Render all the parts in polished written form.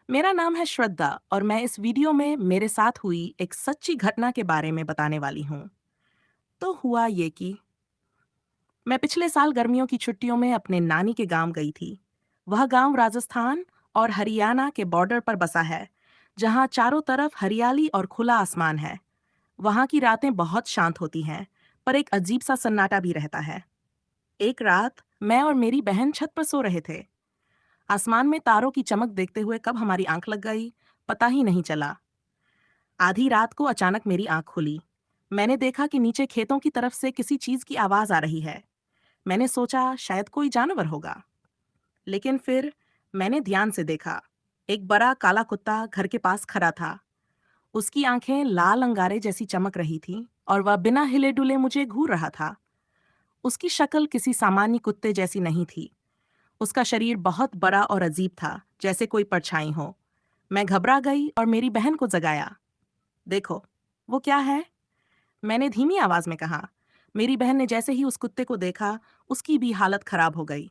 मेरा नाम है श्रद्धा और मैं इस वीडियो में मेरे साथ हुई एक सच्ची घटना के बारे में बताने वाली हूँ। तो हुआ ये कि मैं पिछले साल गर्मियों की छुट्टियों में अपने नानी के गांव गई थी। वह गांव राजस्थान और हरियाणा के बॉर्डर पर बसा है, जहाँ चारों तरफ हरियाली और खुला आसमान है। वहाँ की रातें बहुत शांत होती हैं, पर एक अजीब सा सन्नाटा भी रहता है। एक रात मैं और मेरी बहन छत पर सो रहे थे। आसमान में तारों की चमक देखते हुए कब हमारी आंख लग गई, पता ही नहीं चला। आधी रात को अचानक मेरी आंख खुली। मैंने देखा कि नीचे खेतों की तरफ से किसी चीज की आवाज आ रही है। मैंने सोचा शायद कोई जानवर होगा, लेकिन फिर मैंने ध्यान से देखा। एक बड़ा काला कुत्ता घर के पास खड़ा था। उसकी आंखें लाल अंगारे जैसी चमक रही थी और वह बिना हिले डुले मुझे घूर रहा था। उसकी शक्ल किसी सामान्य कुत्ते जैसी नहीं थी। उसका शरीर बहुत बड़ा और अजीब था, जैसे कोई परछाई हो। मैं घबरा गई और मेरी बहन को जगाया। देखो, वो क्या है? मैंने धीमी आवाज में कहा। मेरी बहन ने जैसे ही उस कुत्ते को देखा, उसकी भी हालत खराब हो गई।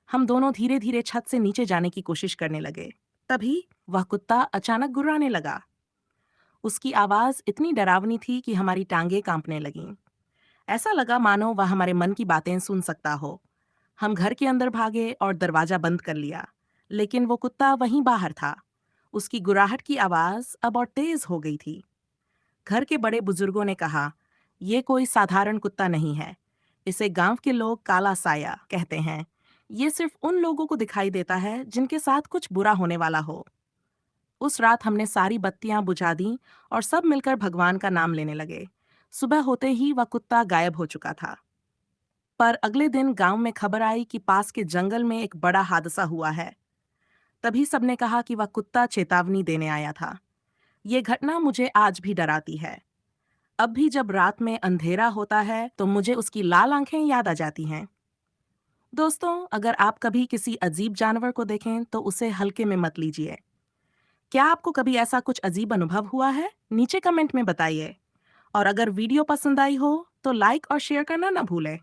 हम दोनों धीरे धीरे छत से नीचे जाने की कोशिश करने लगे। तभी वह कुत्ता अचानक गुर्राने लगा। उसकी आवाज इतनी डरावनी थी कि हमारी टांगें कांपने लगीं। ऐसा लगा मानो वह हमारे मन की बातें सुन सकता हो। हम घर के अंदर भागे और दरवाजा बंद कर लिया, लेकिन वो कुत्ता वहीं बाहर था। उसकी गुर्राहट की आवाज अब और तेज हो गई थी। घर के बड़े बुजुर्गों ने कहा, ये कोई साधारण कुत्ता नहीं है। इसे गांव के लोग काला साया कहते हैं। ये सिर्फ उन लोगों को दिखाई देता है जिनके साथ कुछ बुरा होने वाला हो। उस रात हमने सारी बत्तियां बुझा दी और सब मिलकर भगवान का नाम लेने लगे। सुबह होते ही वह कुत्ता गायब हो चुका था। पर अगले दिन गांव में खबर आई कि पास के जंगल में एक बड़ा हादसा हुआ है। तभी सबने कहा कि वह कुत्ता चेतावनी देने आया था। ये घटना मुझे आज भी डराती है। अब भी जब रात में अंधेरा होता है तो मुझे उसकी लाल आंखें याद आ जाती हैं। दोस्तों, अगर आप कभी किसी अजीब जानवर को देखें तो उसे हल्के में मत लीजिए। क्या आपको कभी ऐसा कुछ अजीब अनुभव हुआ है? नीचे कमेंट में बताइए। और अगर वीडियो पसंद आई हो तो लाइक और शेयर करना ना भूलें।